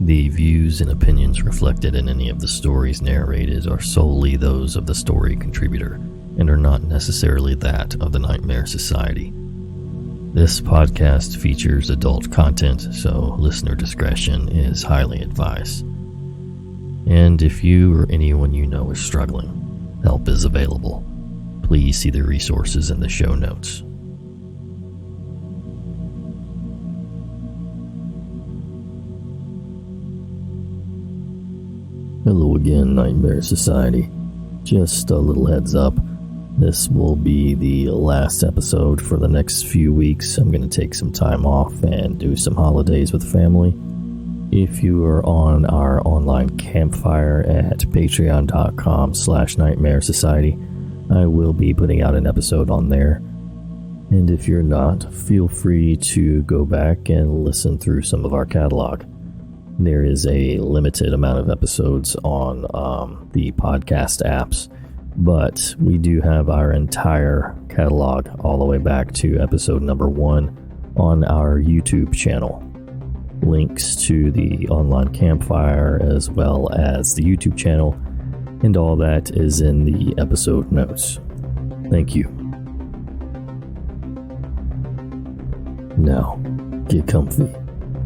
The views and opinions reflected in any of the stories narrated are solely those of the story contributor and are not necessarily that of the Nightmare Society. This podcast features adult content, so listener discretion is highly advised. And if you or anyone you know is struggling, help is available. Please see the resources in the show notes. Hello again, Nightmare Society. Just a little heads up. This will be the last episode for the next few weeks. I'm going to take some time off and do some holidays with family. If you are on our online campfire at patreon.com/Nightmare Society, I will be putting out an episode on there. And if you're not, feel free to go back and listen through some of our catalog. There is a limited amount of episodes on the podcast apps, but we do have our entire catalog all the way back to episode number 1 on our YouTube channel. Links to the online campfire as well as the YouTube channel and all that is in the episode notes. Thank you. Now, get comfy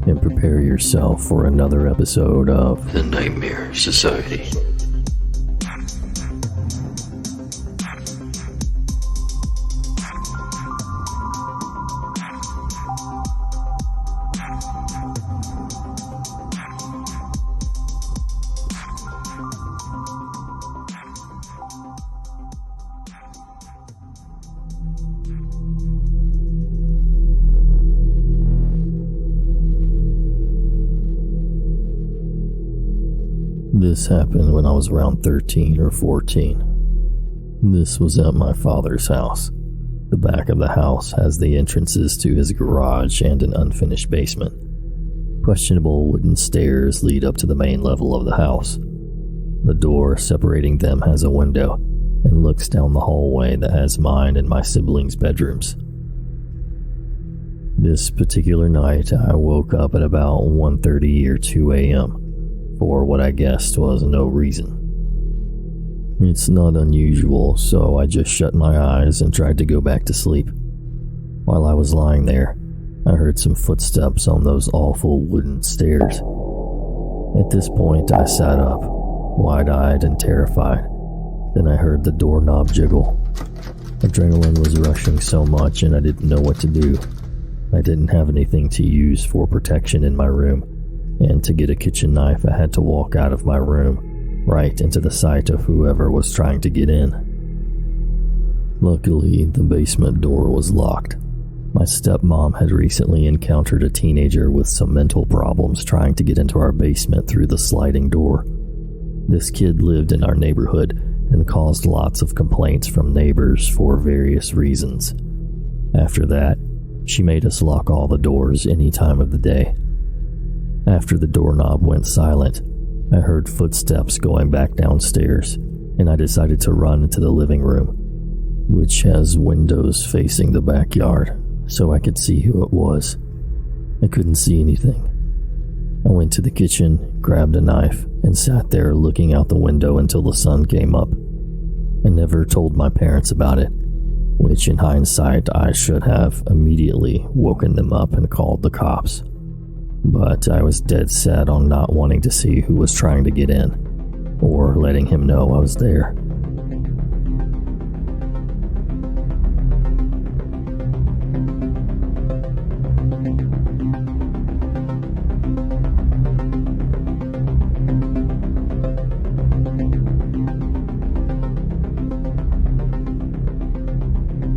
and prepare yourself for another episode of The Nightmare Society. This happened when I was around 13 or 14. This was at my father's house. The back of the house has the entrances to his garage and an unfinished basement. Questionable wooden stairs lead up to the main level of the house. The door separating them has a window and looks down the hallway that has mine and my siblings' bedrooms. This particular night, I woke up at about 1:30 or 2 a.m. for what I guessed was no reason. It's not unusual, so I just shut my eyes and tried to go back to sleep. While I was lying there, I heard some footsteps on those awful wooden stairs. At this point, I sat up, wide-eyed and terrified. Then I heard the doorknob jiggle. Adrenaline was rushing so much and I didn't know what to do. I didn't have anything to use for protection in my room, and to get a kitchen knife I had to walk out of my room, right into the sight of whoever was trying to get in. Luckily, the basement door was locked. My stepmom had recently encountered a teenager with some mental problems trying to get into our basement through the sliding door. This kid lived in our neighborhood and caused lots of complaints from neighbors for various reasons. After that, she made us lock all the doors any time of the day. After the doorknob went silent, I heard footsteps going back downstairs, and I decided to run into the living room, which has windows facing the backyard, so I could see who it was. I couldn't see anything. I went to the kitchen, grabbed a knife, and sat there looking out the window until the sun came up. I never told my parents about it, which in hindsight I should have immediately woken them up and called the cops. But I was dead set on not wanting to see who was trying to get in, or letting him know I was there.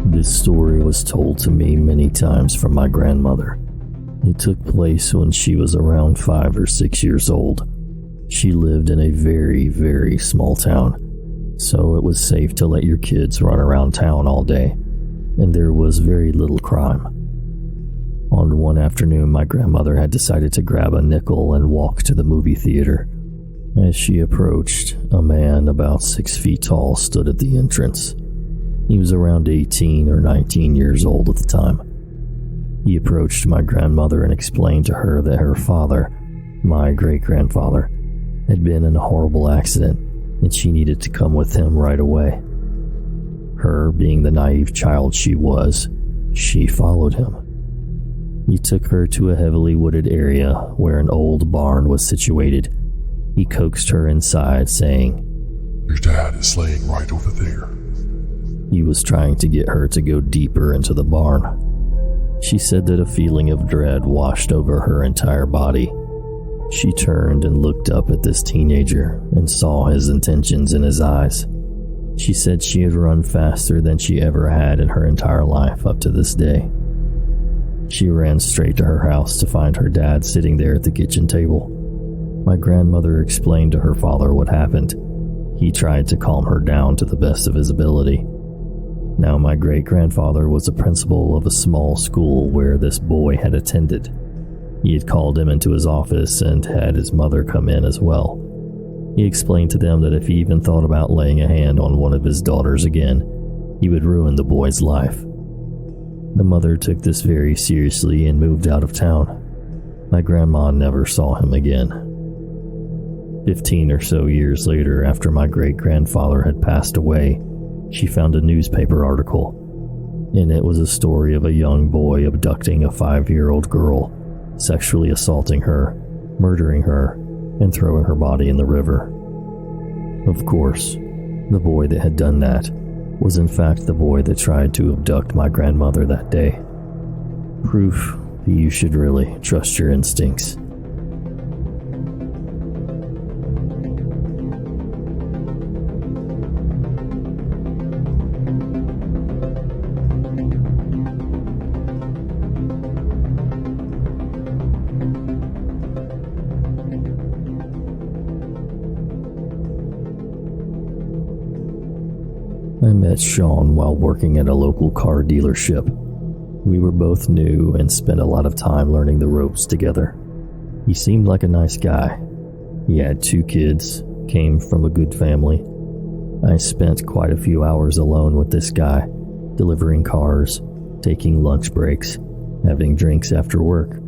This story was told to me many times from my grandmother. It took place when she was around 5 or 6 years old. She lived in a very, very small town, so it was safe to let your kids run around town all day, and there was very little crime. On one afternoon, my grandmother had decided to grab a nickel and walk to the movie theater. As she approached, a man about 6 feet tall stood at the entrance. He was around 18 or 19 years old at the time. He approached my grandmother and explained to her that her father My great-grandfather had been in a horrible accident, and she needed to come with him right away. Her, being the naive child she was, she followed him. He took her to a heavily wooded area where an old barn was situated. He coaxed her inside, saying, "Your dad is laying right over there." He was trying to get her to go deeper into the barn. She said that a feeling of dread washed over her entire body. She turned and looked up at this teenager and saw his intentions in his eyes. She said she had run faster than she ever had in her entire life up to this day. She ran straight to her house to find her dad sitting there at the kitchen table. My grandmother explained to her father what happened. He tried to calm her down to the best of his ability. Now, my great-grandfather was a principal of a small school where this boy had attended. He had called him into his office and had his mother come in as well. He explained to them that if he even thought about laying a hand on one of his daughters again, he would ruin the boy's life. The mother took this very seriously and moved out of town. My grandma never saw him again. 15 or so years later, after my great-grandfather had passed away, she found a newspaper article. In it was a story of a young boy abducting a 5-year-old girl, sexually assaulting her, murdering her, and throwing her body in the river. Of course, the boy that had done that was in fact the boy that tried to abduct my grandmother that day. Proof that you should really trust your instincts. I met Sean while working at a local car dealership. We were both new and spent a lot of time learning the ropes together. He seemed like a nice guy. He had 2 kids, came from a good family. I spent quite a few hours alone with this guy, delivering cars, taking lunch breaks, having drinks after work.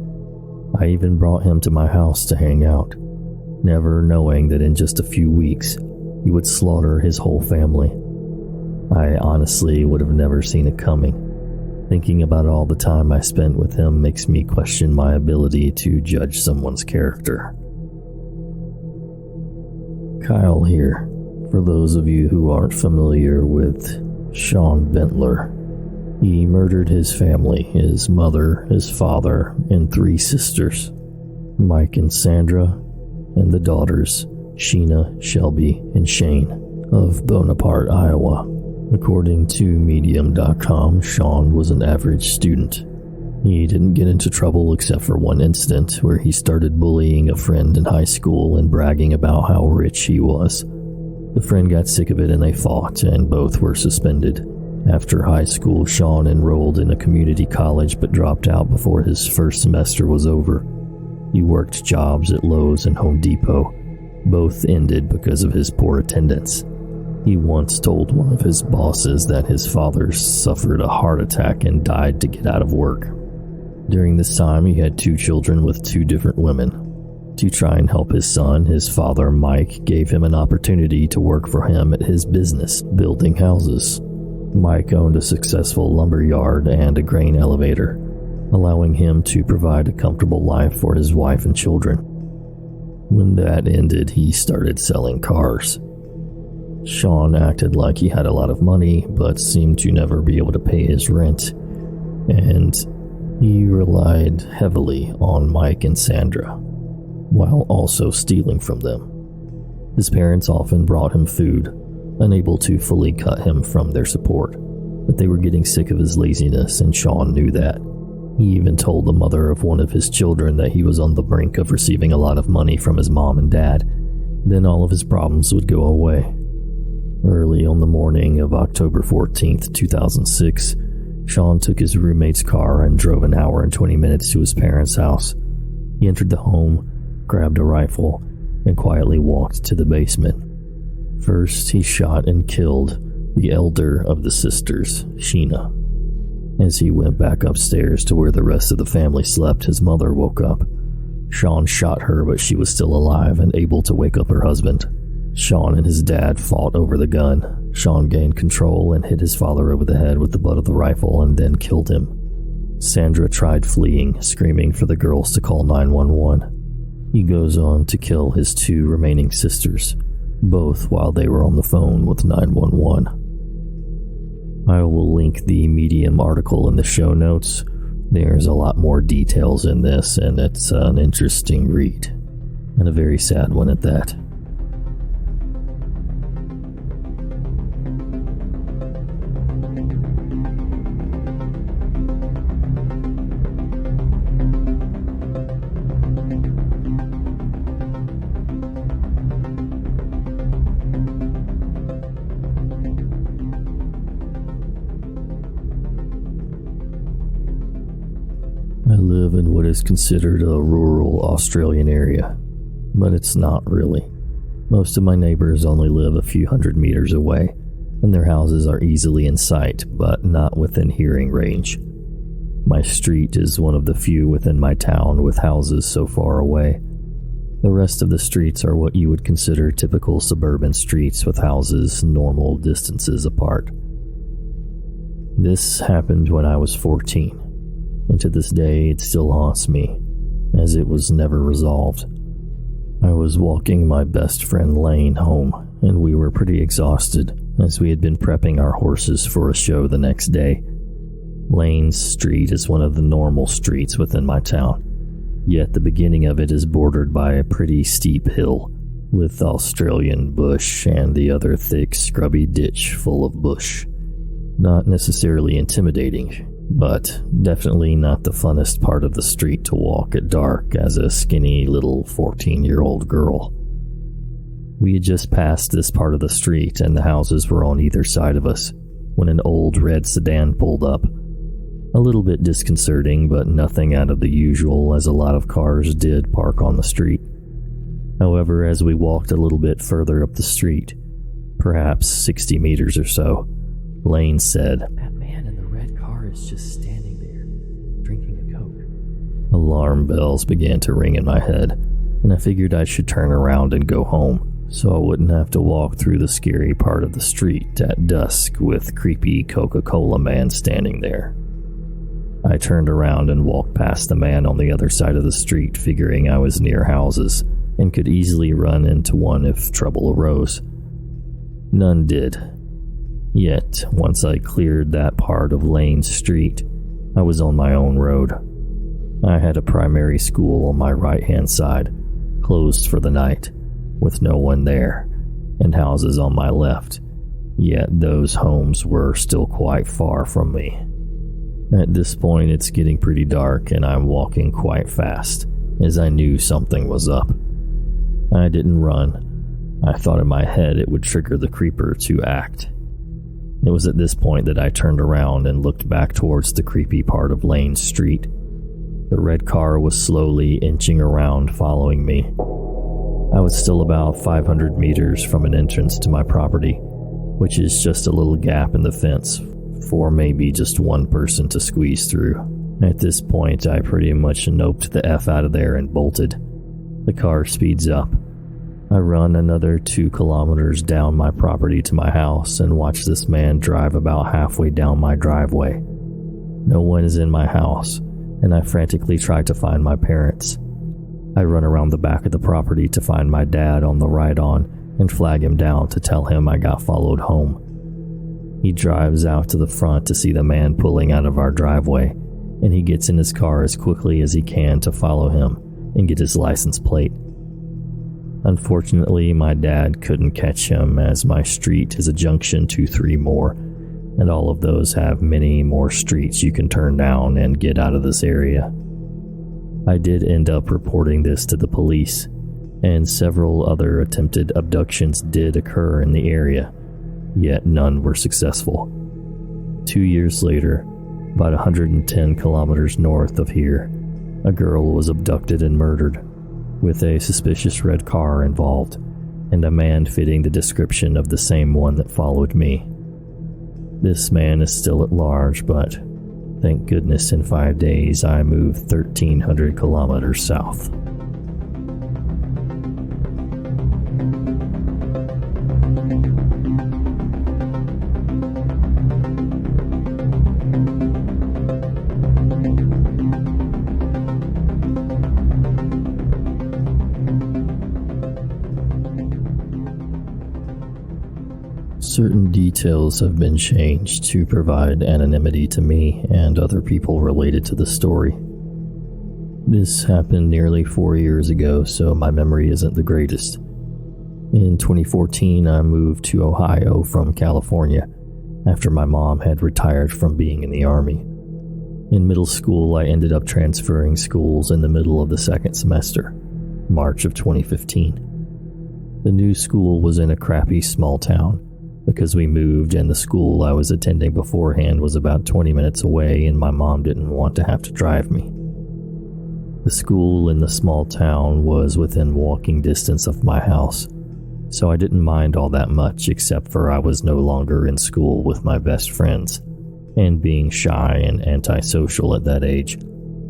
I even brought him to my house to hang out, never knowing that in just a few weeks, he would slaughter his whole family. I honestly would have never seen it coming. Thinking about all the time I spent with him makes me question my ability to judge someone's character. Kyle here, for those of you who aren't familiar with Sean Bentler. He murdered his family, his mother, his father, and 3 sisters, Mike and Sandra, and the daughters, Sheena, Shelby, and Shane, of Bonaparte, Iowa. According to Medium.com, Sean was an average student. He didn't get into trouble except for one incident where he started bullying a friend in high school and bragging about how rich he was. The friend got sick of it and they fought, and both were suspended. After high school, Sean enrolled in a community college but dropped out before his first semester was over. He worked jobs at Lowe's and Home Depot. Both ended because of his poor attendance. He once told one of his bosses that his father suffered a heart attack and died to get out of work. During this time, he had 2 children with 2 different women. To try and help his son, his father, Mike, gave him an opportunity to work for him at his business, building houses. Mike owned a successful lumber yard and a grain elevator, allowing him to provide a comfortable life for his wife and children. When that ended, he started selling cars. Sean acted like he had a lot of money, but seemed to never be able to pay his rent, and he relied heavily on Mike and Sandra, while also stealing from them. His parents often brought him food, unable to fully cut him from their support, but they were getting sick of his laziness, and Sean knew that. He even told the mother of one of his children that he was on the brink of receiving a lot of money from his mom and dad. Then all of his problems would go away. Early on the morning of October 14th, 2006, Sean took his roommate's car and drove an hour and 20 minutes to his parents' house. He entered the home, grabbed a rifle, and quietly walked to the basement. First, he shot and killed the elder of the sisters, Sheena. As he went back upstairs to where the rest of the family slept, his mother woke up. Sean shot her, but she was still alive and able to wake up her husband. Sean and his dad fought over the gun. Sean gained control and hit his father over the head with the butt of the rifle and then killed him. Sandra tried fleeing, screaming for the girls to call 911. He goes on to kill his 2 remaining sisters, both while they were on the phone with 911. I will link the Medium article in the show notes. There's a lot more details in this, and it's an interesting read, and a very sad one at that. I live in what is considered a rural Australian area, but it's not really. Most of my neighbors only live a few hundred meters away, and their houses are easily in sight, but not within hearing range. My street is one of the few within my town with houses so far away. The rest of the streets are what you would consider typical suburban streets with houses normal distances apart. This happened when I was 14. And to this day it still haunts me, as it was never resolved. I was walking my best friend Lane home, and we were pretty exhausted, as we had been prepping our horses for a show the next day. Lane's street is one of the normal streets within my town, yet the beginning of it is bordered by a pretty steep hill, with Australian bush and the other thick, scrubby ditch full of bush. Not necessarily intimidating, but definitely not the funnest part of the street to walk at dark as a skinny little 14-year-old girl. We had just passed this part of the street and the houses were on either side of us when an old red sedan pulled up. A little bit disconcerting, but nothing out of the usual, as a lot of cars did park on the street. However, as we walked a little bit further up the street, perhaps 60 meters or so, Lane said, "That man in the red car is just standing there, drinking a Coke." Alarm bells began to ring in my head, and I figured I should turn around and go home, so I wouldn't have to walk through the scary part of the street at dusk with creepy Coca-Cola man standing there. I turned around and walked past the man on the other side of the street, figuring I was near houses and could easily run into one if trouble arose. None did. Yet, once I cleared that part of Lane's street, I was on my own road. I had a primary school on my right-hand side, closed for the night, with no one there, and houses on my left, yet those homes were still quite far from me. At this point, it's getting pretty dark, and I'm walking quite fast, as I knew something was up. I didn't run. I thought in my head it would trigger the creeper to act. It was at this point that I turned around and looked back towards the creepy part of Lane's street. The red car was slowly inching around, following me. I was still about 500 meters from an entrance to my property, which is just a little gap in the fence for maybe just one person to squeeze through. At this point, I pretty much noped the F out of there and bolted. The car speeds up. I run another 2 kilometers down my property to my house and watch this man drive about halfway down my driveway. No one is in my house, and I frantically try to find my parents. I run around the back of the property to find my dad on the ride-on and flag him down to tell him I got followed home. He drives out to the front to see the man pulling out of our driveway, and he gets in his car as quickly as he can to follow him and get his license plate. Unfortunately, my dad couldn't catch him, as my street is a junction to 3 more, and all of those have many more streets you can turn down and get out of this area. I did end up reporting this to the police, and several other attempted abductions did occur in the area, yet none were successful. 2 years later, about 110 kilometers north of here, a girl was abducted and murdered, with a suspicious red car involved, and a man fitting the description of the same one that followed me. This man is still at large, but thank goodness in 5 days I moved 1,300 kilometers south. Certain details have been changed to provide anonymity to me and other people related to the story. This happened nearly 4 years ago, so my memory isn't the greatest. In 2014, I moved to Ohio from California after my mom had retired from being in the Army. In middle school, I ended up transferring schools in the middle of the second semester, March of 2015. The new school was in a crappy small town because we moved and the school I was attending beforehand was about 20 minutes away and my mom didn't want to have to drive me. The school in the small town was within walking distance of my house, so I didn't mind all that much except for I was no longer in school with my best friends, and being shy and antisocial at that age,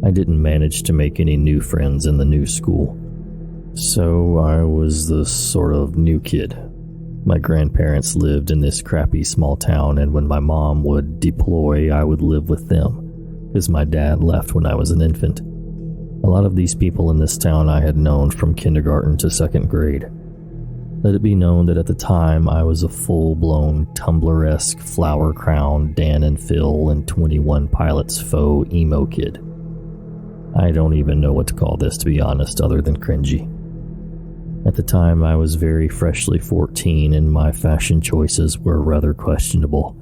I didn't manage to make any new friends in the new school. So I was the sort of new kid. My grandparents lived in this crappy small town, and when my mom would deploy, I would live with them, because my dad left when I was an infant. A lot of these people in this town I had known from kindergarten to second grade. Let it be known that at the time I was a full-blown Tumblr-esque flower crown Dan and Phil and 21 Pilots faux emo kid. I don't even know what to call this, to be honest, other than cringy. At the time I was very freshly 14 and my fashion choices were rather questionable.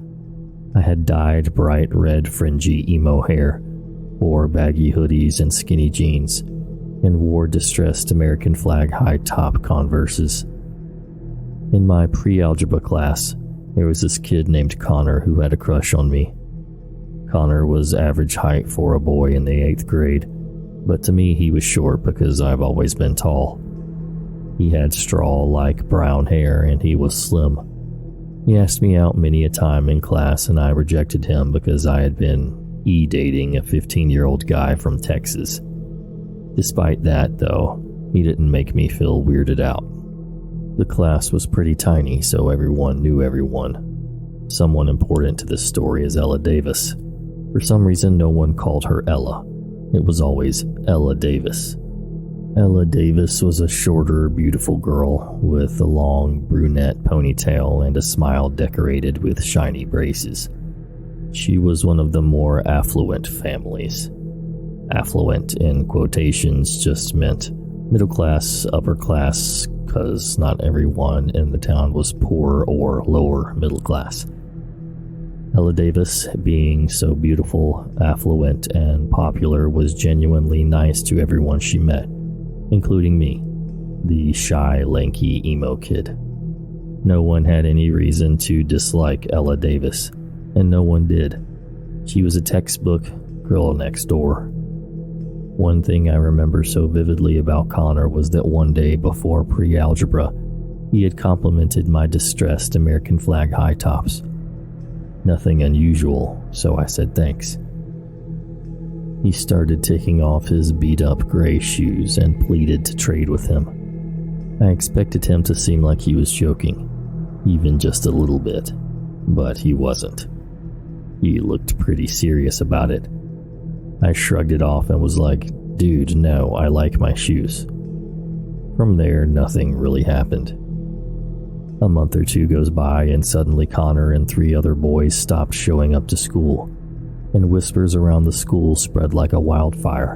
I had dyed bright red fringy emo hair, wore baggy hoodies and skinny jeans, and wore distressed American flag high-top Converses. In my pre-algebra class, there was this kid named Connor who had a crush on me. Connor was average height for a boy in the 8th grade, but to me he was short because I've always been tall. He had straw-like brown hair and he was slim. He asked me out many a time in class and I rejected him because I had been dating a 15-year-old guy from Texas. Despite that, though, he didn't make me feel weirded out. The class was pretty tiny, so everyone knew everyone. Someone important to this story is Ella Davis. For some reason, no one called her Ella. It was always Ella Davis. Ella Davis was a shorter, beautiful girl with a long brunette ponytail and a smile decorated with shiny braces. She was one of the more affluent families. Affluent in quotations just meant middle class, upper class, because not everyone in the town was poor or lower middle class. Ella Davis, being so beautiful, affluent, and popular, was genuinely nice to everyone she met, including me, the shy, lanky emo kid. No one had any reason to dislike Ella Davis, and no one did. She was a textbook girl next door. One thing I remember so vividly about Connor was that one day before pre-algebra, he had complimented my distressed American flag high tops. Nothing unusual, so I said thanks. He started taking off his beat-up gray shoes and pleaded to trade with him. I expected him to seem like he was joking, even just a little bit, but he wasn't. He looked pretty serious about it. I shrugged it off and was like, dude, no, I like my shoes. From there, nothing really happened. A month or two goes by and suddenly Connor and 3 other boys stopped showing up to school, and whispers around the school spread like a wildfire.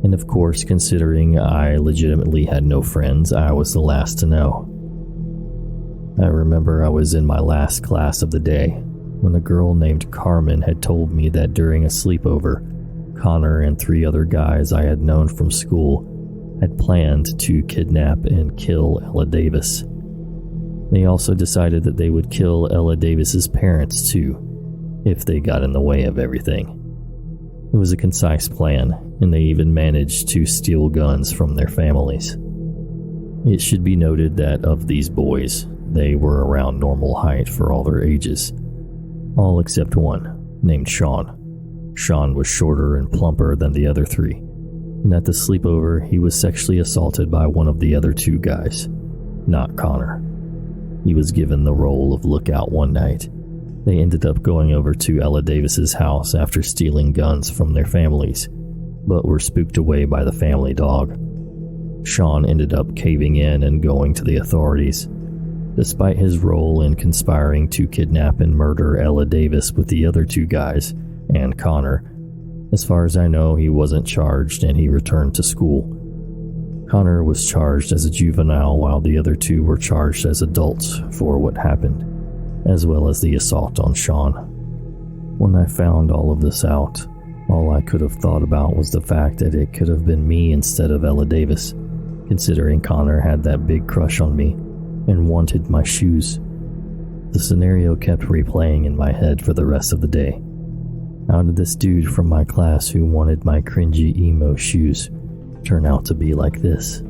And of course, considering I legitimately had no friends, I was the last to know. I remember I was in my last class of the day when a girl named Carmen had told me that during a sleepover, Connor and 3 other guys I had known from school had planned to kidnap and kill Ella Davis. They also decided that they would kill Ella Davis's parents too, if they got in the way of everything. It was a concise plan, and they even managed to steal guns from their families. It should be noted that of these boys, they were around normal height for all their ages. All except one, named Sean. Sean was shorter and plumper than the other 3, and at the sleepover, he was sexually assaulted by one of the other 2 guys, not Connor. He was given the role of lookout one night. They ended up going over to Ella Davis's house after stealing guns from their families, but were spooked away by the family dog. Sean ended up caving in and going to the authorities. Despite his role in conspiring to kidnap and murder Ella Davis with the other two guys, and Connor, as far as I know, he wasn't charged and he returned to school. Connor was charged as a juvenile while the other two were charged as adults for what happened, as well as the assault on Sean. When I found all of this out, all I could have thought about was the fact that it could have been me instead of Ella Davis, considering Connor had that big crush on me and wanted my shoes. The scenario kept replaying in my head for the rest of the day. How did this dude from my class who wanted my cringy emo shoes turn out to be like this?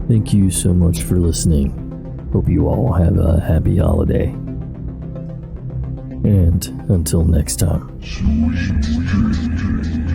Thank you so much for listening. Hope you all have a happy holiday. And until next time. Sweet dreams.